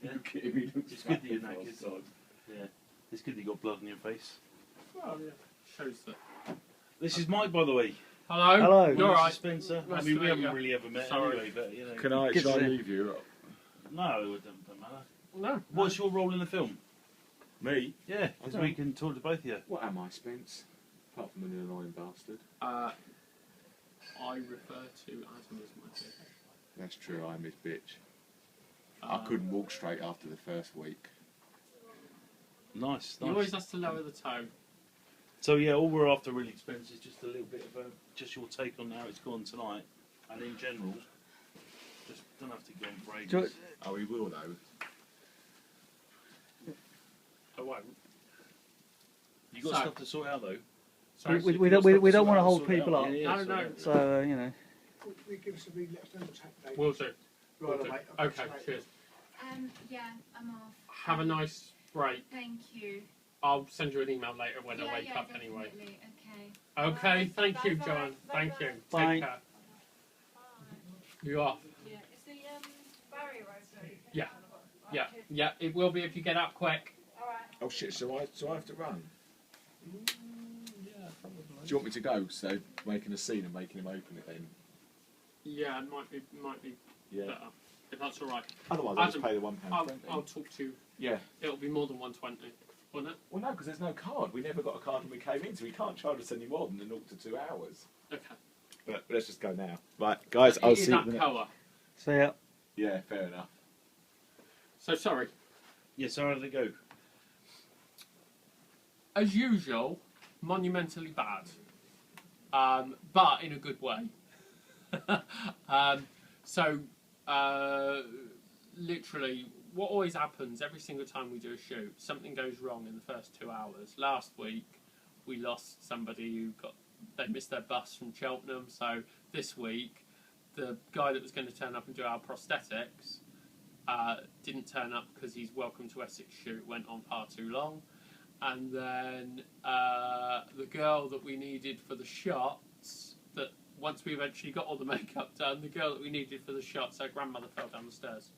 Yeah. Look at him, he looks It's good that you're fucking naked. cross-eyed. Yeah. It's good that you got blood on your face. Well, yeah. Shows that. This is Mike, by the way. Hello. Hello. You're This is right. Spencer. Nice I mean, to we meet haven't you. really ever met Sorry. anyway, but you know. Can I, Good should I to see. leave you? No, it doesn't matter. No. What's your role in the film? Me? Yeah, because we can talk to both of you. What am I, Spence? Apart from an annoying bastard. I refer to Adam as my kid. That's true, I'm his bitch. I couldn't walk straight after the first week. Nice, He nice. always has to lower the tone. So yeah, all we're after really, Spence, is just a little bit of just your take on how it's gone tonight, and in general. Just don't have to go on for Do you- ages. Oh, he will though. I won't. You got So- stuff to sort out though. Sorry. we You've got don't stuff want to sort out, hold sort people out. up. Yeah, No, sort no. out. So you know. We give us a ring, let us know what's happening. Will do. Will Right, do. mate. Okay, cheers. Yeah, I'm off. Have a nice break. Thank you. I'll send you an email later when I yeah, wake yeah, up anyway. definitely. Okay. Okay, Bye. thank you, Bye-bye. John. Thank you. Bye. Take care. You off? Yeah. Is the barrier open? Yeah. Yeah, yeah, it will be if you get up quick. Alright. Oh shit, so I have to run? Yeah, probably. Do you want me to go? So making a scene and making him open it then? Yeah, it might be Yeah. better. If that's alright. Otherwise I'll just Adam, pay the £1.20. I'll talk to you. Yeah. It'll be more than 120, won't it? Well no, because there's no card. We never got a card when we came in, so we can't charge us any more than the 0 to 2 hours. Okay. But let's just go now. Right, guys, I'll It is see you. that colour. So yeah. Yeah, fair enough. So sorry. Yeah, so how did it go? As usual, monumentally bad. But in a good way. Literally, what always happens every single time we do a shoot, something goes wrong in the first 2 hours. Last week, we lost somebody who they missed their bus from Cheltenham. So this week, the guy that was going to turn up and do our prosthetics didn't turn up because his Welcome to Essex shoot went on far too long. And then the girl that we needed for the shots, that once we eventually got all the makeup done, the girl that we needed for the shots, her grandmother fell down the stairs.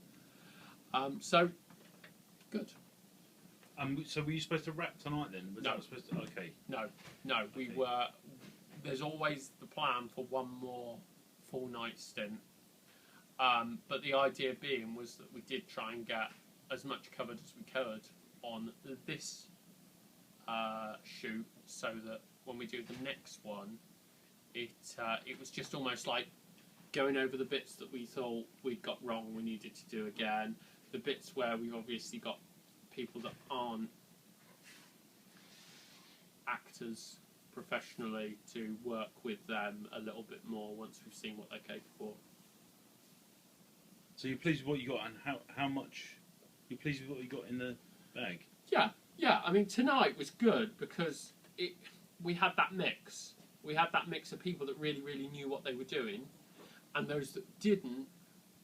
So, good. So were you supposed to wrap tonight then? Was No. that supposed to? Okay. No, we Okay. were. There's always the plan for one more full night stint. But the idea being was that we did try and get as much covered as we could on this shoot, so that when we do the next one, it was just almost like going over the bits that we thought we'd got wrong, we needed to do again. The bits where we've obviously got people that aren't actors professionally, to work with them a little bit more once we've seen what they're capable of. So you're pleased with what you got, and how much you're pleased with what you got in the bag? Yeah. I mean, tonight was good because we had that mix. We had that mix of people that really, really knew what they were doing, and those that didn't.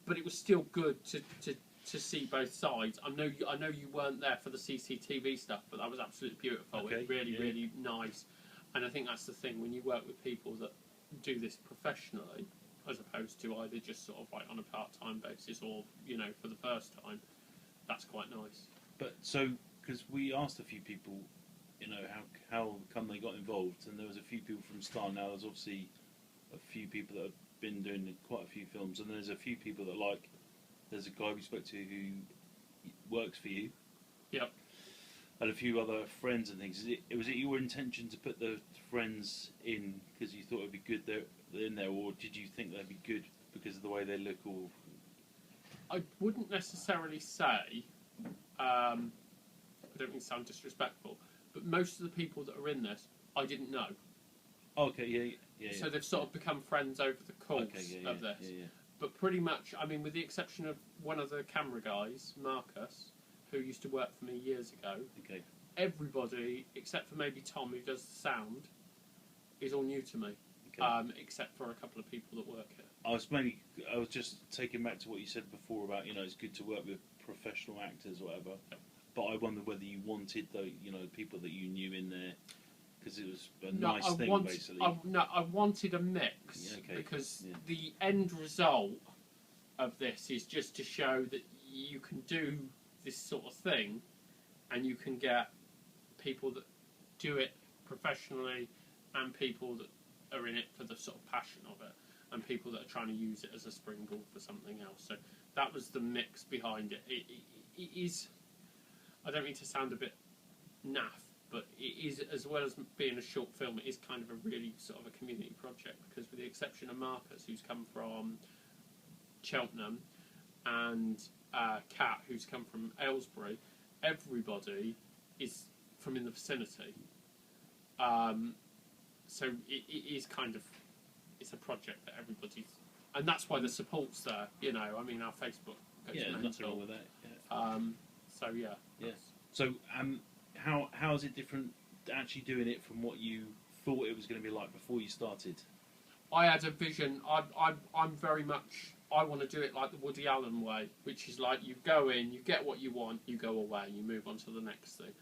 But it was still good to see both sides. I know you weren't there for the CCTV stuff, but that was absolutely beautiful. Okay, It really, yeah. really nice. And I think that's the thing when you work with people that do this professionally, as opposed to either just sort of like on a part-time basis or for the first time. That's quite nice. But so, because we asked a few people, how come they got involved, and there was a few people from Star. Now there's obviously a few people that have been doing quite a few films, and there's a few people that there's a guy we spoke to who works for you. Yep. And a few other friends and things. Was it your intention to put the friends in because you thought it'd be good they're in there, or did you think they'd be good because of the way they look? Or I wouldn't necessarily say, I don't mean to sound disrespectful, but most of the people that are in this, I didn't know. okay, yeah. So they've sort of become friends over the course of this. Yeah. But pretty much, I mean, with the exception of one of the camera guys, Marcus, who used to work for me years ago, Okay. everybody, except for maybe Tom, who does the sound, is all new to me, Okay. except for a couple of people that work here. I was just taking back to what you said before about it's good to work with professional actors or whatever. But I wondered whether you wanted the people that you knew in there because it was a nice thing basically. I wanted a mix Yeah, okay. because Yeah. the end result of this is just to show that you can do this sort of thing, and you can get people that do it professionally, and people that are in it for the sort of passion of it, and people that are trying to use it as a springboard for something else. So that was the mix behind it. It is, I don't mean to sound a bit naff, but it is, as well as being a short film, it is kind of a really sort of a community project, because with the exception of Marcus, who's come from Cheltenham, and Kat, who's come from Aylesbury, everybody is from in the vicinity. So it is kind of, it's a project that everybody's, and that's why the support's there. You know, I mean, our Facebook goes nothing mental. wrong with that. Yeah. So yeah. Yeah. So how is it different actually doing it from what you thought it was going to be like before you started? I had a vision. I'm very much, I want to do it like the Woody Allen way, which is like you go in, you get what you want, you go away, you move on to the next thing.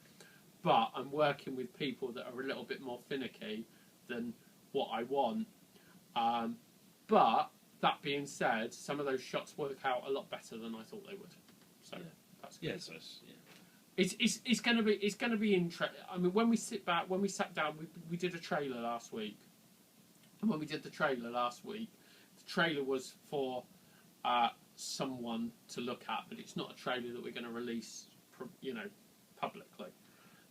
But I'm working with people that are a little bit more finicky than what I want. But that being said, some of those shots work out a lot better than I thought they would. So that's good. Yes, yeah. It's going to be interesting. I mean, when we sat down, we did a trailer last week, and when we did the trailer last week, the trailer was for someone to look at, but it's not a trailer that we're going to release, publicly.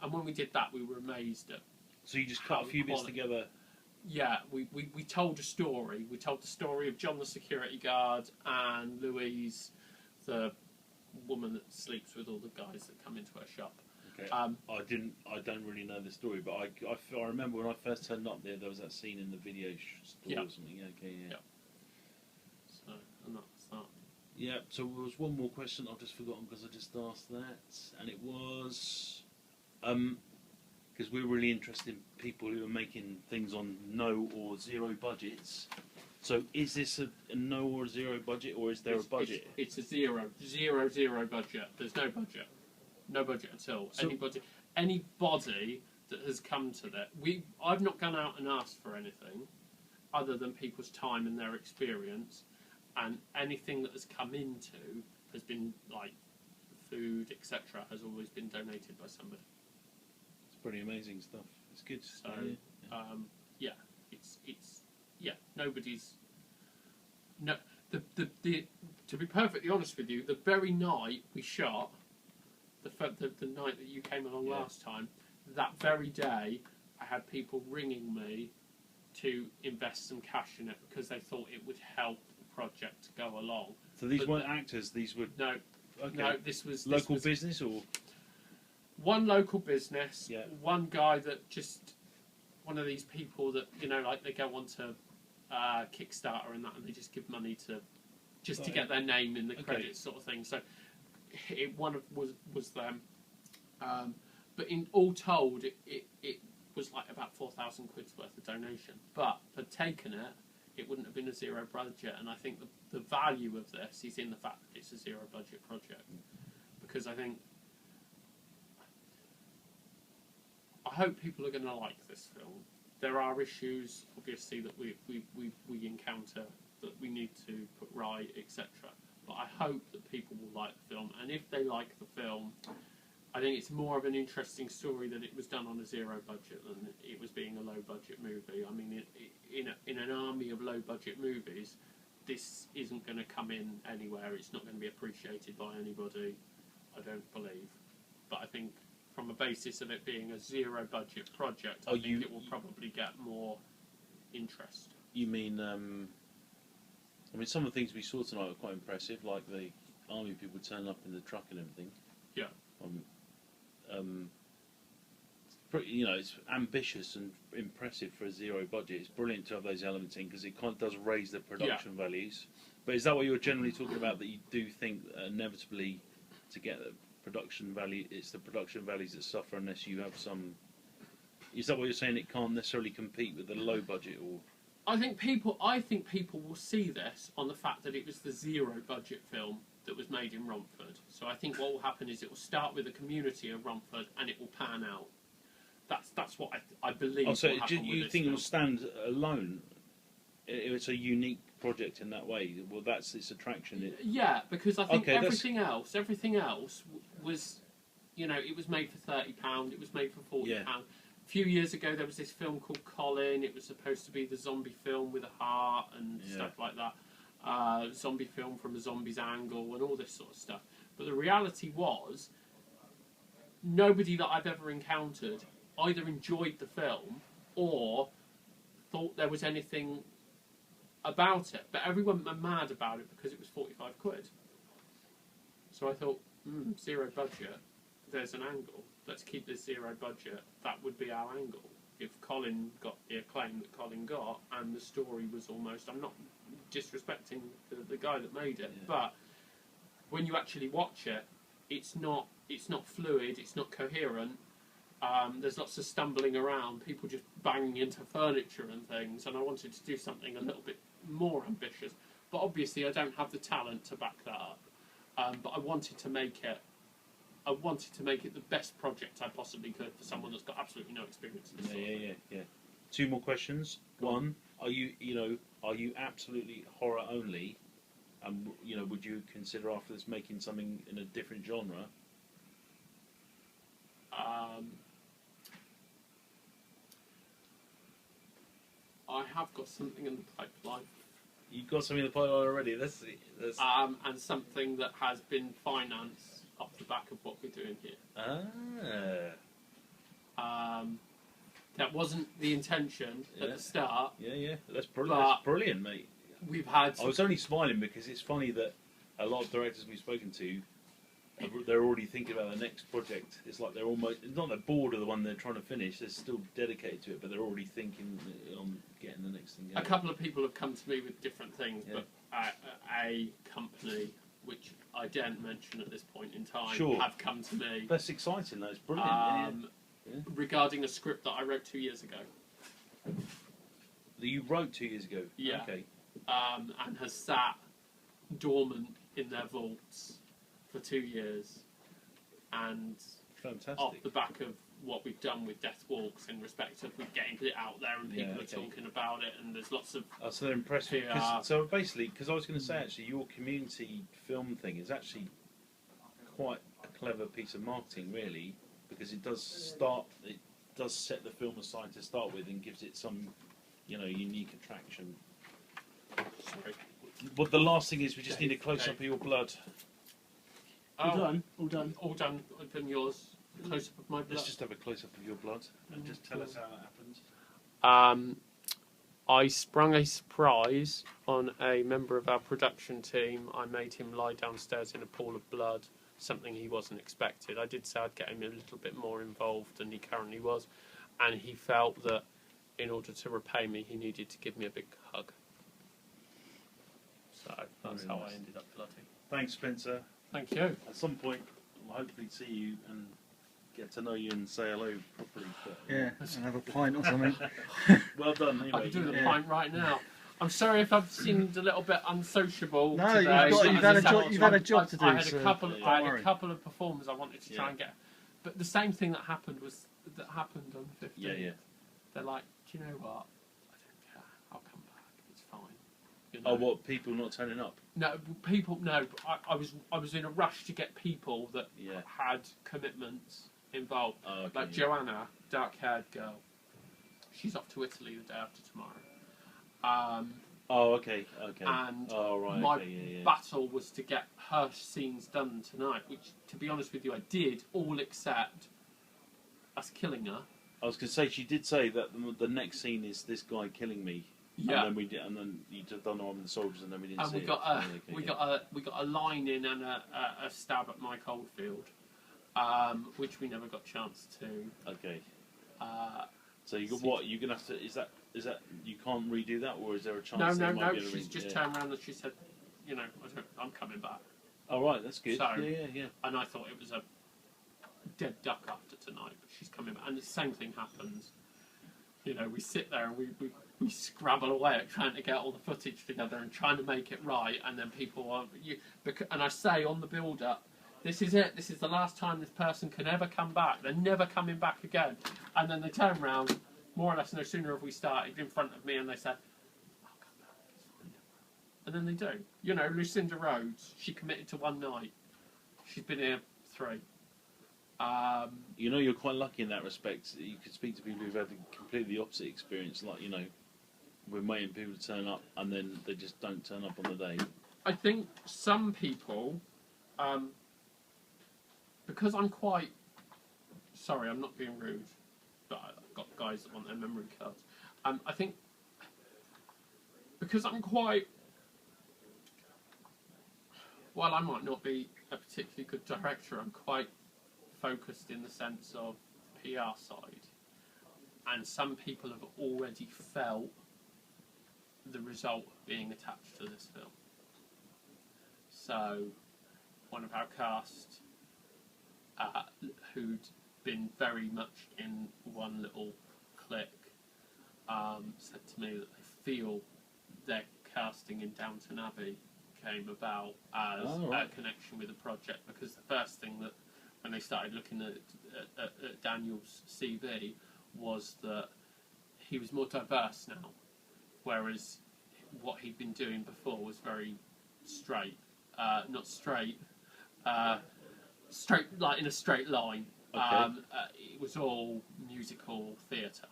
And when we did that, we were amazed at. So you just cut a few bits together. Yeah, we told a story. We told the story of John the security guard and Louise, the woman that sleeps with all the guys that come into her shop. Okay. I don't really know the story, but I remember when I first turned up there was that scene in the video store or something. Okay, yeah. So, and that's that. Yeah. So there was one more question I've just forgotten because I just asked that, and it was, because we're really interested in people who are making things on no or zero budgets. So is this a no or zero budget, or is there a budget? It's a zero budget. There's no budget. No budget at all. So, Anybody that has come to that, I've not gone out and asked for anything other than people's time and their experience, and anything that has come into has been like food, etc. has always been donated by somebody. It's pretty amazing stuff. It's good. So nobody's to be perfectly honest with you, the very night we shot, the night that you came along last time, that very day I had people ringing me to invest some cash in it because they thought it would help the project to go along. So these weren't actors, these were... No, okay. no, this was... Local business or...? One local business, one guy that just... One of these people that, like they go onto Kickstarter and that, and they just give money to get their name in the credits sort of thing. So was them. But in all told, it was like about 4,000 quid's worth of donation. But for taking it, it wouldn't have been a zero budget. And I think the value of this is in the fact that it's a zero budget project. Because I hope people are going to like this film. There are issues, obviously, that we encounter that we need to put right, etc. But I hope that people will like the film. And if they like the film, I think it's more of an interesting story that it was done on a zero budget than it was being a low-budget movie. I mean, in an army of low-budget movies, this isn't going to come in anywhere. It's not going to be appreciated by anybody, I don't believe. But I think from a basis of it being a zero-budget project, I think it will probably get more interest. You mean... some of the things we saw tonight were quite impressive, like the army people turning up in the truck and everything. Yeah. It's ambitious and impressive for a zero budget. It's brilliant to have those elements in because it kind of does raise the production values. But is that what you're generally talking about, that you do think inevitably to get the production value, it's the production values that suffer unless you have some... Is that what you're saying, it can't necessarily compete with the low budget? Or I think people will see this on the fact that it was the zero budget film that was made in Romford. So I think what will happen is it will start with the community of Romford and it will pan out. That's what I believe. Oh, so will happen you with think this it will stand alone? It's a unique project in that way. Well, that's its attraction. Yeah, because I think Okay, that's- everything else was, it was made for £30. It was made for £40. Yeah. A few years ago, there was this film called Colin. It was supposed to be the zombie film with a heart and Yeah. stuff like that. Zombie film from a zombie's angle and all this sort of stuff. But the reality was, nobody that I've ever encountered either enjoyed the film or thought there was anything about it. But everyone went mad about it because it was 45 quid. So I thought, zero budget, there's an angle. Let's keep this zero budget. That would be our angle. If Colin got the acclaim that Colin got, and the story was almost... I'm not disrespecting the guy that made it, Yeah. but when you actually watch it, it's not fluid, it's not coherent. There's lots of stumbling around, people just banging into furniture and things, and I wanted to do something a little bit more ambitious. But obviously I don't have the talent to back that up. But I wanted to make it the best project I possibly could for someone that's got absolutely no experience in this sort of thing. Yeah. Two more questions. One, are you absolutely horror only? And would you consider after this making something in a different genre? I have got something in the pipeline, You've got something in the pipeline already. That's and something that has been financed off the back of what we're doing here. That wasn't the intention at Yeah. the start. Yeah. That's brilliant. But- That's brilliant, mate. We've had I was only smiling because it's funny that a lot of directors we've spoken to, they're already thinking about the next project. It's like they're almost, it's not they're bored of the one they're trying to finish, they're still dedicated to it, but they're already thinking on getting the next thing a going. couple of people have come to me with different things, Yeah. but a company which I daren't mention at this point in time Sure. have come to me That's exciting, though. It's brilliant. Yeah. regarding a script that I wrote 2 years ago. That you wrote 2 years ago. Yeah. Okay. And has sat dormant in their vaults for 2 years. And Fantastic. off the back of what we've done with Death Walks in respect of getting it out there and people Yeah, are okay. talking about it, and there's lots of... Oh, so they're impressed. With, Yeah. so basically, because I was going to say actually, your community film thing is actually quite a clever piece of marketing, really, because it does set the film aside to start with and gives it some, unique attraction. Sorry. But the last thing is we just need a close up of your blood. Oh, All done. all done. Open yours. Close up of my blood. Let's just have a close up of your blood and just tell us how it happened. I sprung a surprise on a member of our production team. I made him lie downstairs in a pool of blood, something he wasn't expected. I did say I'd get him a little bit more involved than he currently was, and he felt that in order to repay me, he needed to give me a big hug. So that's Very how nice. I ended up bloody. Thanks, Spencer. Thank you. At some point, we'll hopefully see you and get to know you and say hello properly. But, Yeah, and have a pint or something. well done, anyway. I could do with a Yeah. pint right now. I'm sorry if I've seemed a little bit unsociable No, today. you've got- but you've as had I a said, job- you've had a job to do, I had so a couple. don't I had worry. a couple of performers I wanted to try Yeah. and get, but the same thing that happened on the 15th. Yeah. They're like, do you know what? I don't care. I'll come back. It's fine. Oh, what, people not turning up? No, people. No, I was in a rush to get people that Yeah. had commitments involved. Oh, okay, Like yeah. Joanna, dark-haired girl. She's off to Italy the day after tomorrow. Oh, okay. And oh, right, my okay, yeah. battle was to get her scenes done tonight, which, to be honest with you, I did, all except us killing her. I was going to say, she did say that the next scene is this guy killing me. Yeah. And then and then you just done Arm of the Soldiers, and then we didn't And see we it. got Yeah, okay, we got a line in and a stab at Mike Oldfield, which we never got a chance to. Okay. Uh, So you got what? You're gonna have to. Is that you can't redo that, or is there a chance? no, that no, you might no. be able to She's just yeah. turned around and she said, I'm coming back. Oh right, that's good. So- yeah. And I thought it was a dead duck after tonight, but she's coming back. And the same thing happens. We sit there and we scrabble away at trying to get all the footage together and trying to make it right, and then people are... and I say on the build-up, this is it, this is the last time this person can ever come back. They're never coming back again. And then they turn around, more or less no sooner have we started, in front of me, and they said, I'll come back, it's fine, don't worry. and then they do. You know, Lucinda Rhodes, she committed to one night. She's been here 3. You know, you're quite lucky in that respect. You could speak to people who've had a completely opposite experience, like, you know, we're waiting for people to turn up and then they just don't turn up on the day. I think some people, because I'm quite... Sorry, I'm not being rude, but I've got guys that want their memory cards. I think because I'm quite... While I might not be a particularly good director, I'm quite focused in the sense of PR side, and some people have already felt the result of being attached to this film. So one of our cast, who'd been very much in one little clique, said to me that they feel their casting in Downton Abbey came about as a connection with the project, because the first thing that, when they started looking at Daniel's CV, was that he was more diverse now, whereas what he'd been doing before was very straight. Not straight, straight, like in a straight line. Okay. It was all musical theatre.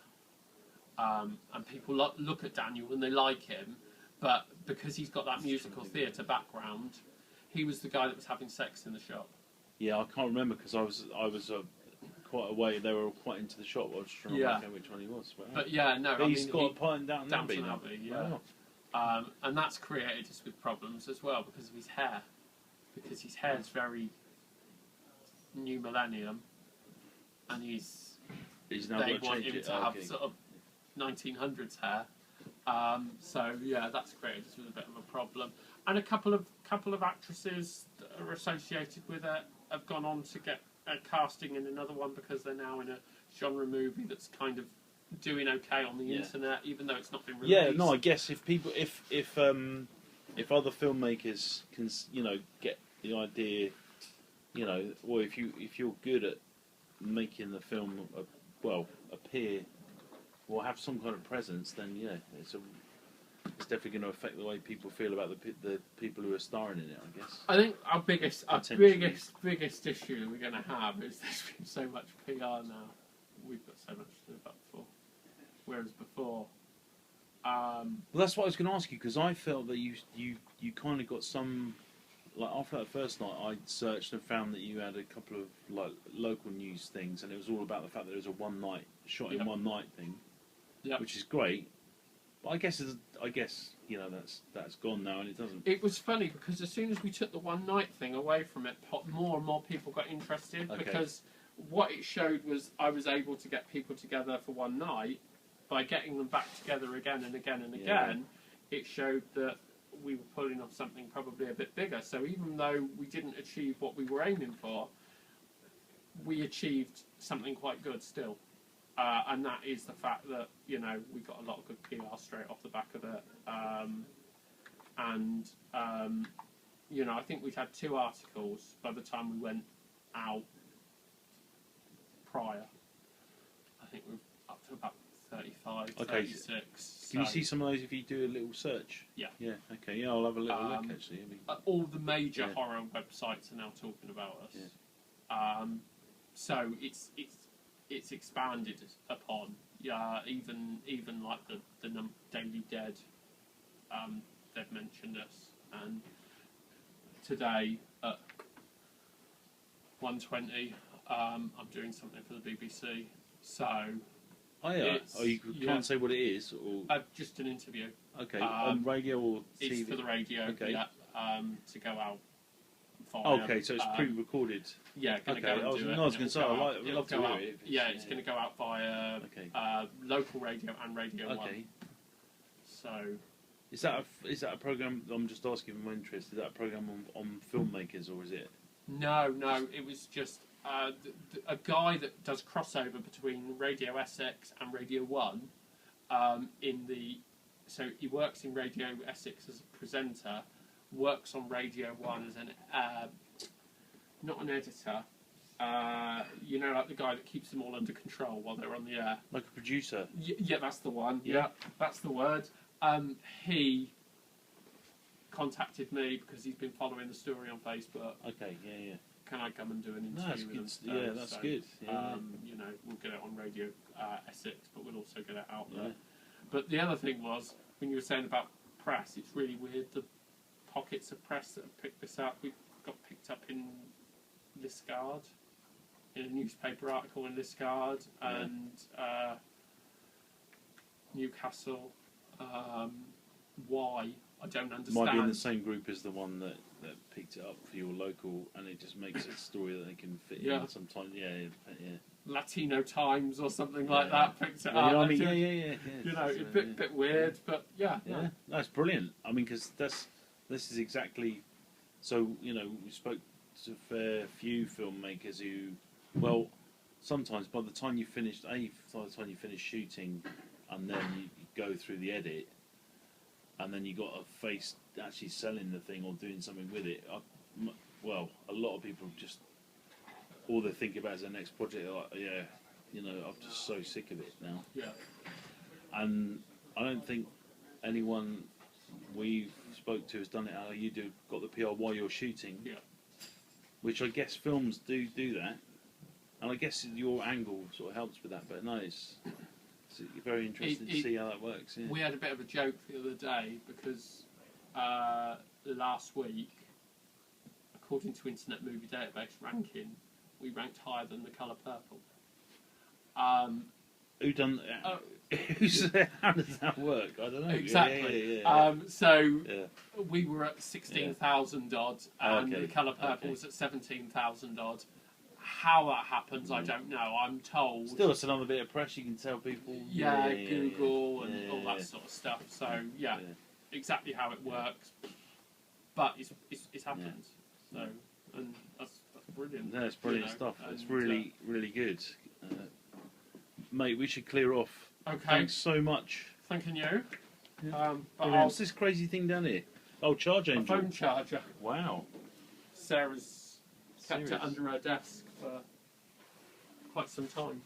And people look at Daniel and they like him, but because he's got that musical theatre background, he was the guy that was having sex in the shop. Yeah, I can't remember because I was quite away. They were all quite into the shop. I was trying to work out which one he was. But yeah, no, He's got a part in Downton Abbey. Yeah. Wow. And that's created us with problems as well because of his hair. Because his hair's very new millennium, and He's now they got to want change him it. to have sort of 1900s hair. So yeah, that's created us with a bit of a problem. And a couple of actresses that are associated with it have gone on to get casting in another one because they're now in a genre movie that's kind of doing okay on the internet, even though it's not been released. Yeah, no, I guess if people, if other filmmakers can, you know, get the idea, you know, or if you're good at making the film appear or have some kind of presence, then yeah, it's definitely going to affect the way people feel about the people who are starring in it, I guess. I think our biggest issue we're going to have is there's been so much PR now. We've got so much to do about before. Whereas before, Well, that's what I was going to ask you, because I felt that you kind of got some, like after that first night, I searched and found that you had a couple of like local news things, and it was all about the fact that it was a one night shot in one night thing, which is great. But I guess you know that's gone now, and it doesn't. It was funny because as soon as we took the one night thing away from it, more and more people got interested because what it showed was I was able to get people together for one night. By getting them back together again and again and again, it showed that we were pulling off something probably a bit bigger. So even though we didn't achieve what we were aiming for, we achieved something quite good still. And that is the fact that, you know, we got a lot of good PR straight off the back of it. You know, I think we'd had 2 articles by the time we went out prior. I think we're up to about 35, 36. Can you see some of those if you do a little search? Yeah. Yeah, okay. Yeah, I'll have a little look, actually. All the major horror websites are now talking about us. Yeah. So it's expanded upon. Yeah, even like the Daily Dead, they've mentioned us. And today at 1:20, I'm doing something for the BBC. So... Oh yeah. You can't say what it is, or just an interview. Okay, on radio or TV? It's for the radio. Okay. Yeah. To go out. Okay, so it's pre-recorded. Yeah, going to go and do it. I was going to say, I'd love to hear it. Yeah, it's going to go out via local radio and Radio 1. So, is that a program? I'm just asking from my interest. Is that a program on filmmakers, or is it? No. It was just a guy that does crossover between Radio Essex and Radio 1. So he works in Radio Essex as a presenter, works on Radio 1 as an not an editor. You know, like the guy that keeps them all under control while they're on the air. Like a producer. Yeah, that's the one. Yeah, that's the word. He contacted me because he's been following the story on Facebook. Okay, yeah. Can I come and do an No, interview that's with good. them? Yeah, that's good. Yeah. You know, we'll get it on Radio Essex, but we'll also get it out there. Yeah. But the other thing was, when you were saying about press, it's really weird, the pockets of press that have picked this up. We got picked up in Liscard, in a newspaper article in Liscard, Yeah. and Newcastle. Why? I don't understand. Might be in the same group as the one that picked it up for your local, and it just makes it a story that they can fit Yeah. in sometimes. Yeah. Latino Times or something like Yeah. that picked it You know what I up. mean? You Yeah. know, it's a So, bit weird, but yeah. Yeah, that's brilliant. I mean, because this is exactly. So we spoke to a fair few filmmakers who, well, sometimes by the time you finish shooting, and then you go through the edit, and then you got to face actually selling the thing or doing something with it. Well, a lot of people just all they think about is their next project. They're like, I'm just so sick of it now. Yeah. And I don't think anyone we've spoke to has done it how you do. Got the PR while you're shooting. Yeah. Which I guess films do that, and I guess your angle sort of helps with that. But no, it's very interesting to see how that works. Yeah. We had a bit of a joke the other day because last week, according to Internet Movie Database ranking, we ranked higher than The Colour Purple. Who done? How does that work? I don't know. Exactly. Yeah. We were at 16,000 odd, and Okay. The Colour Purple Okay. was at 17,000 odd. How that happens, I don't know. I'm told. Still, it's another bit of press. You can tell people. Yeah, Google and all that Yeah. sort of stuff. So yeah, exactly how it works. But it's happened. So and that's brilliant. That's brilliant stuff. It's and, really good. Mate, we should clear off. okay. Thanks so much. Thanking you. But What's this crazy thing down here? Oh, Charge a Angel. phone charger. Wow. Sarah's kept Serious? it under her desk for quite some time.